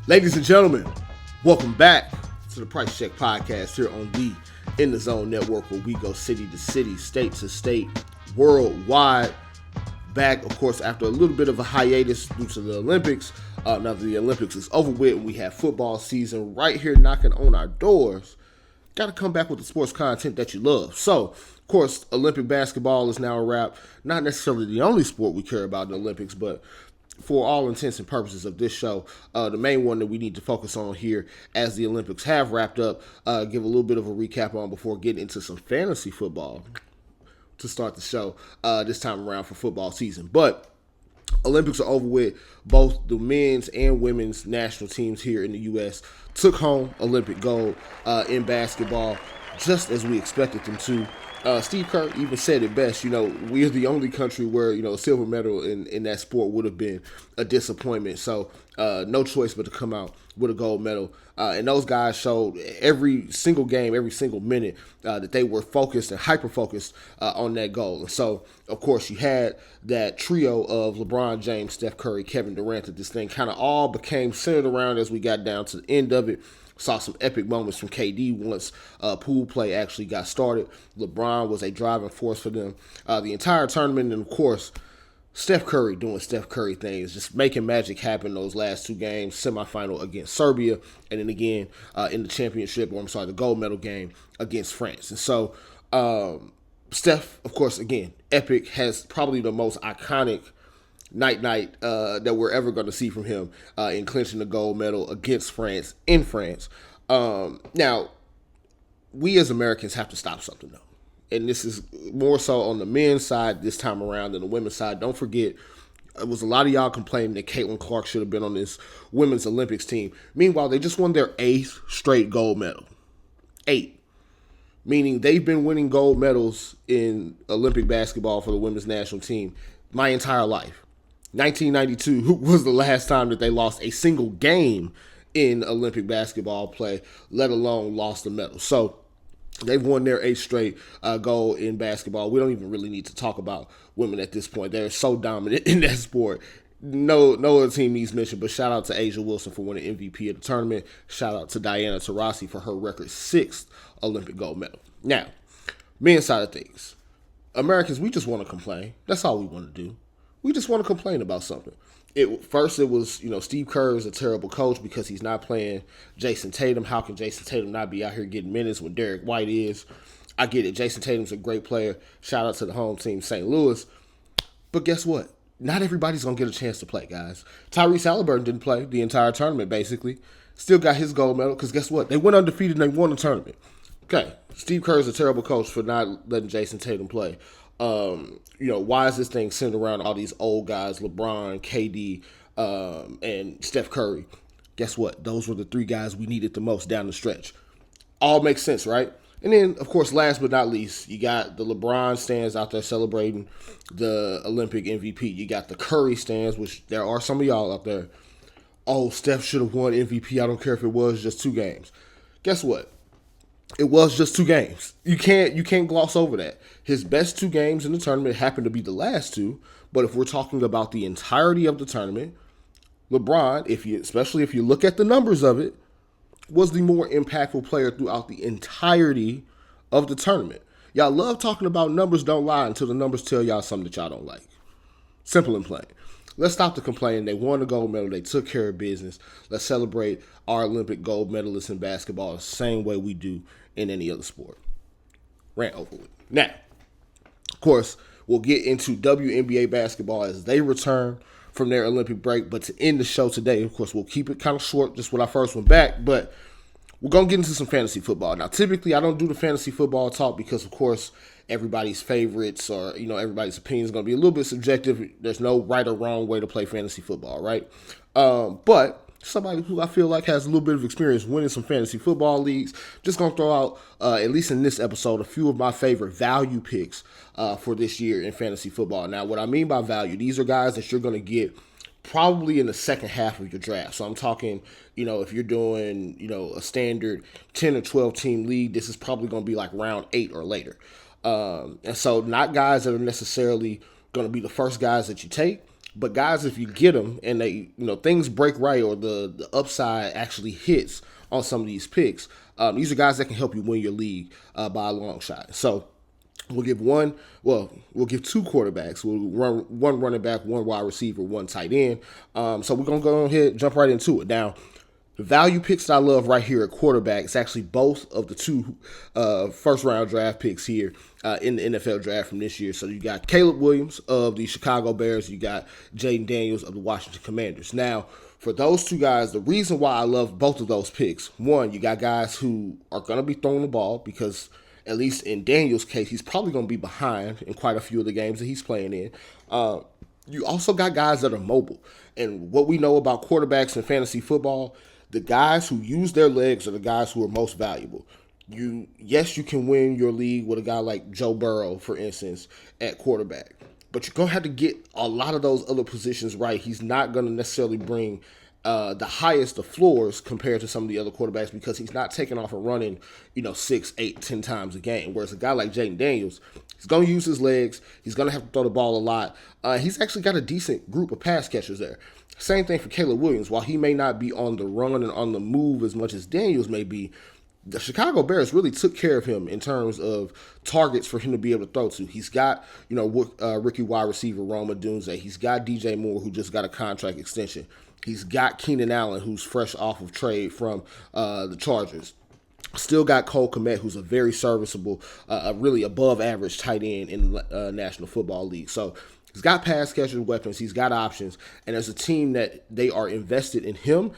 Ladies and gentlemen, welcome back to the Price Check Podcast here on the In the Zone Network, where we go city to city, state to state, worldwide. Back, of course, after a little bit of a hiatus due to the Olympics. Now that the Olympics is over with and we have football season right here knocking on our doors, got to come back with the sports content that you love. So, of course, Olympic basketball is now a wrap. Not necessarily the only sport we care about in the Olympics, but for all intents and purposes of this show, the main one that we need to focus on here as the Olympics have wrapped up, give a little bit of a recap on before getting into some fantasy football to start the show this time around for football season. But Olympics are over with. Both the men's and women's national teams here in the U.S. took home Olympic gold in basketball, just as we expected them to. Steve Kerr even said it best, we're the only country where, a silver medal in that sport would have been a disappointment. So no choice but to come out with a gold medal. And those guys showed every single game, every single minute that they were focused and hyper-focused on that goal. And so, of course, you had that trio of LeBron James, Steph Curry, Kevin Durant, that this thing kind of all became centered around as we got down to the end of it. Saw some epic moments from KD once pool play actually got started. LeBron was a driving force for them the entire tournament. And, of course, Steph Curry doing Steph Curry things, just making magic happen those last two games, semifinal against Serbia, and then again in the championship, the gold medal game against France. And so Steph, of course, again, epic, has probably the most iconic night that we're ever going to see from him in clinching the gold medal against France in France. Now, we as Americans have to stop something, though. And this is more so on the men's side this time around than the women's side. Don't forget, it was a lot of y'all complaining that Caitlin Clark should have been on this women's Olympics team. Meanwhile, they just won their 8th straight gold medal. 8. Meaning they've been winning gold medals in Olympic basketball for the women's national team my entire life. 1992 was the last time that they lost a single game in Olympic basketball play, let alone lost a medal. So they've won their 8th straight gold in basketball. We don't even really need to talk about women at this point. They're so dominant in that sport. No other team needs mention, but shout out to A'ja Wilson for winning MVP of the tournament. Shout out to Diana Taurasi for her record 6th Olympic gold medal. Now, men's side of things. Americans, we just want to complain. That's all we want to do. We just want to complain about something. First, it was, Steve Kerr is a terrible coach because he's not playing Jason Tatum. How can Jason Tatum not be out here getting minutes when Derek White is? I get it. Jason Tatum's a great player. Shout out to the home team, St. Louis. But guess what? Not everybody's going to get a chance to play, guys. Tyrese Halliburton didn't play the entire tournament, basically. Still got his gold medal because guess what? They went undefeated and they won the tournament. Okay, Steve Kerr is a terrible coach for not letting Jason Tatum play. Why is this thing centered around all these old guys, LeBron, KD, and Steph Curry? Guess what? Those were the 3 guys we needed the most down the stretch. All makes sense, right? And then, of course, last but not least, you got the LeBron stands out there celebrating the Olympic MVP. You got the Curry stands, which there are some of y'all out there. Oh, Steph should have won MVP. I don't care if it was just 2 games. Guess what? It was just 2 games. You can't gloss over that. His best 2 games in the tournament happened to be the last 2. But if we're talking about the entirety of the tournament, LeBron, especially if you look at the numbers of it, was the more impactful player throughout the entirety of the tournament. Y'all love talking about numbers don't lie until the numbers tell y'all something that y'all don't like. Simple and plain. Let's stop the complaining. They won the gold medal. They took care of business. Let's celebrate our Olympic gold medalists in basketball the same way we do in any other sport. Rant over with. Now, of course, we'll get into WNBA basketball as they return from their Olympic break. But to end the show today, of course, we'll keep it kind of short just when I first went back. But we're going to get into some fantasy football. Now, typically, I don't do the fantasy football talk because, of course, everybody's favorites or, everybody's opinion is going to be a little bit subjective. There's no right or wrong way to play fantasy football, right? But somebody who I feel like has a little bit of experience winning some fantasy football leagues, just going to throw out, at least in this episode, a few of my favorite value picks for this year in fantasy football. Now, what I mean by value, these are guys that you're going to get probably in the second half of your draft. So I'm talking, if you're doing, a standard 10 or 12 team league, this is probably going to be like round 8 or later. And so not guys that are necessarily going to be the first guys that you take, But guys, if you get them and they, things break right or the upside actually hits on some of these picks, these are guys that can help you win your league by a long shot. So we'll give two quarterbacks. We'll run one running back, one wide receiver, one tight end. So we're going to go ahead and jump right into it. Now, the value picks that I love right here at quarterback is actually both of the two first-round draft picks here in the NFL draft from this year. So you got Caleb Williams of the Chicago Bears. You got Jayden Daniels of the Washington Commanders. Now, for those two guys, the reason why I love both of those picks, one, you got guys who are going to be throwing the ball because, at least in Daniels' case, he's probably going to be behind in quite a few of the games that he's playing in. You also got guys that are mobile. And what we know about quarterbacks in fantasy football, the guys who use their legs are the guys who are most valuable. You can win your league with a guy like Joe Burrow, for instance, at quarterback. But you're going to have to get a lot of those other positions right. He's not going to necessarily bring the highest of floors compared to some of the other quarterbacks because he's not taking off and running, 6, 8, 10 times a game. Whereas a guy like Jayden Daniels, he's going to use his legs. He's going to have to throw the ball a lot. He's actually got a decent group of pass catchers there. Same thing for Caleb Williams. While he may not be on the run and on the move as much as Daniels may be, the Chicago Bears really took care of him in terms of targets for him to be able to throw to. He's got, rookie wide receiver Rome Odunze. He's got DJ Moore, who just got a contract extension. He's got Keenan Allen, who's fresh off of trade from the Chargers. Still got Cole Kmet, who's a very serviceable, really above average tight end in the National Football League. So he's got pass catching weapons. He's got options. And as a team that they are invested in him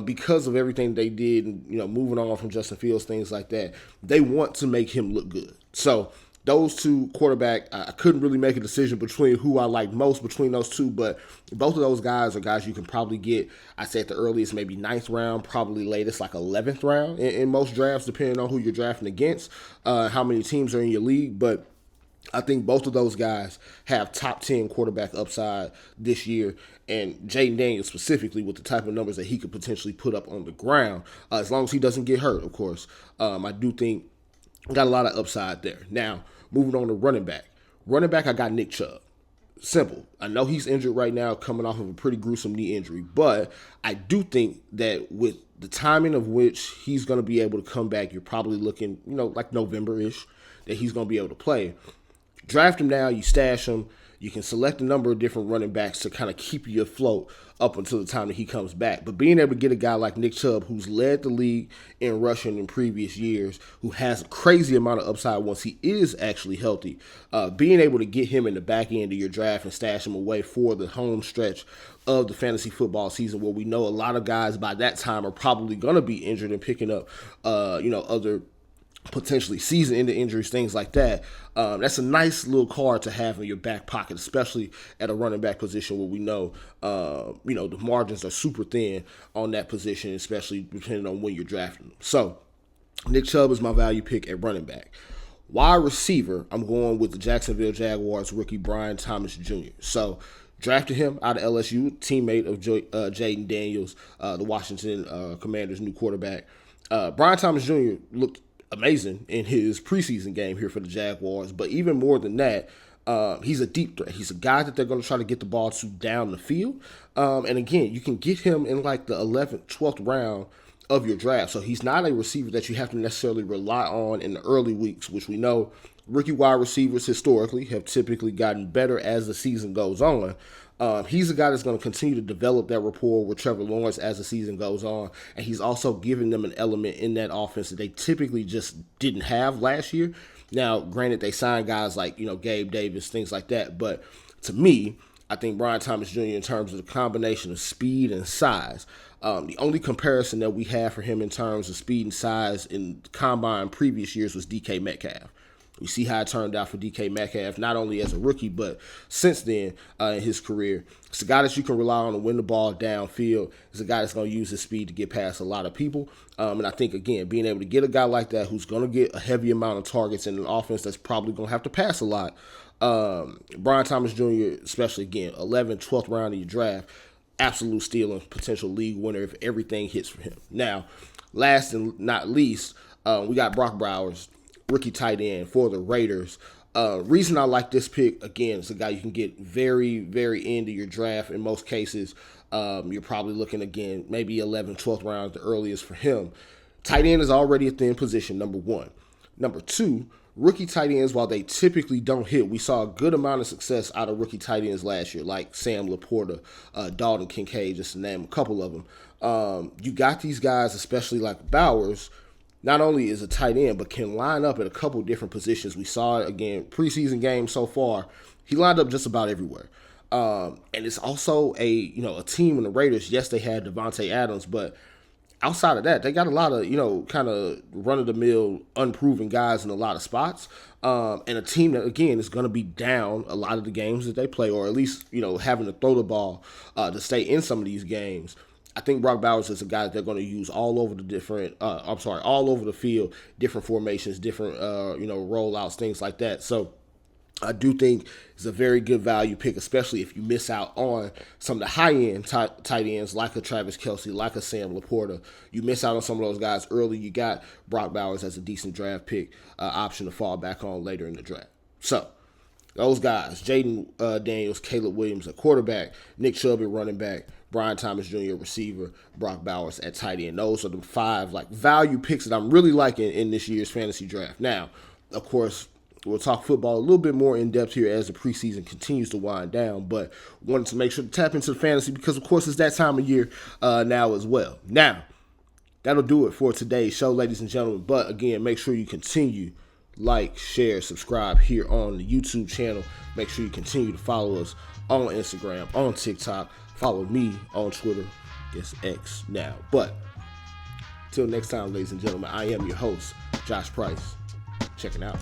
because of everything they did, moving on from Justin Fields, things like that, they want to make him look good. So those two quarterback, I couldn't really make a decision between who I like most between those two, but both of those guys are guys you can probably get, I'd say at the earliest, maybe 9th round, probably latest like 11th round in most drafts, depending on who you're drafting against, how many teams are in your league. But I think both of those guys have top 10 quarterback upside this year, and Jayden Daniels specifically with the type of numbers that he could potentially put up on the ground, as long as he doesn't get hurt, of course. I do think got a lot of upside there. Now, moving on to running back. Running back, I got Nick Chubb. Simple. I know he's injured right now, coming off of a pretty gruesome knee injury, but I do think that with the timing of which he's going to be able to come back, you're probably looking, like November-ish, that he's going to be able to play. Draft him now, you stash him. You can select a number of different running backs to kind of keep you afloat up until the time that he comes back. But being able to get a guy like Nick Chubb, who's led the league in rushing in previous years, who has a crazy amount of upside once he is actually healthy, being able to get him in the back end of your draft and stash him away for the home stretch of the fantasy football season, where we know a lot of guys by that time are probably going to be injured and picking up, other potentially season-ending injuries, things like that. That's a nice little card to have in your back pocket, especially at a running back position where we know, the margins are super thin on that position, especially depending on when you're drafting them. So, Nick Chubb is my value pick at running back. Wide receiver, I'm going with the Jacksonville Jaguars rookie Brian Thomas Jr. So, drafted him out of LSU, teammate of Jayden Daniels, the Washington Commanders' new quarterback. Brian Thomas Jr. looked amazing in his preseason game here for the Jaguars, but even more than that, he's a deep threat. He's a guy that they're going to try to get the ball to down the field. And again, you can get him in like the 11th, 12th round of your draft. So he's not a receiver that you have to necessarily rely on in the early weeks, which we know rookie wide receivers historically have typically gotten better as the season goes on. He's a guy that's going to continue to develop that rapport with Trevor Lawrence as the season goes on, and he's also giving them an element in that offense that they typically just didn't have last year. Now, granted, they signed guys like, Gabe Davis, things like that, but to me, I think Brian Thomas Jr. in terms of the combination of speed and size, the only comparison that we have for him in terms of speed and size in combine previous years was DK Metcalf. We see how it turned out for DK Metcalf, not only as a rookie, but since then in his career. It's a guy that you can rely on to win the ball downfield. It's a guy that's going to use his speed to get past a lot of people. And I think, again, being able to get a guy like that who's going to get a heavy amount of targets in an offense that's probably going to have to pass a lot. Brian Thomas Jr., especially, again, 11th, 12th round of your draft, absolute steal and potential league winner if everything hits for him. Now, last and not least, we got Brock Bowers, rookie tight end for the Raiders. Reason I like this pick, again, it's a guy you can get very, very end of your draft. In most cases, you're probably looking, again, maybe 11th, 12th round, the earliest for him. Tight end is already a thin position, number one. Number two, rookie tight ends, while they typically don't hit, we saw a good amount of success out of rookie tight ends last year, like Sam Laporta, Dalton Kincaid, just to name a couple of them. You got these guys, especially like Bowers, not only is a tight end, but can line up at a couple different positions. We saw it, again, preseason games so far. He lined up just about everywhere. And it's also a team in the Raiders. Yes, they had Devontae Adams, but outside of that, they got a lot of, kind of run-of-the-mill, unproven guys in a lot of spots. And a team that, again, is going to be down a lot of the games that they play, or at least, having to throw the ball to stay in some of these games. I think Brock Bowers is a guy that they're going to use all over all over the field, different formations, different, rollouts, things like that. So I do think it's a very good value pick, especially if you miss out on some of the high-end tight ends like a Travis Kelce, like a Sam Laporta. You miss out on some of those guys early. You got Brock Bowers as a decent draft pick option to fall back on later in the draft. So those guys, Jaden Daniels, Caleb Williams at quarterback, Nick Chubb at running back, Brian Thomas Jr. receiver, Brock Bowers at tight end. Those are the 5 value picks that I'm really liking in this year's fantasy draft. Now, of course, we'll talk football a little bit more in depth here as the preseason continues to wind down, but wanted to make sure to tap into the fantasy because, of course, it's that time of year now as well. Now, that'll do it for today's show, ladies and gentlemen. But, again, make sure you continue, like, share, subscribe here on the YouTube channel. Make sure you continue to follow us on Instagram, on TikTok. Follow me on Twitter. It's X now. But, till next time, ladies and gentlemen, I am your host, Josh Price. Check it out.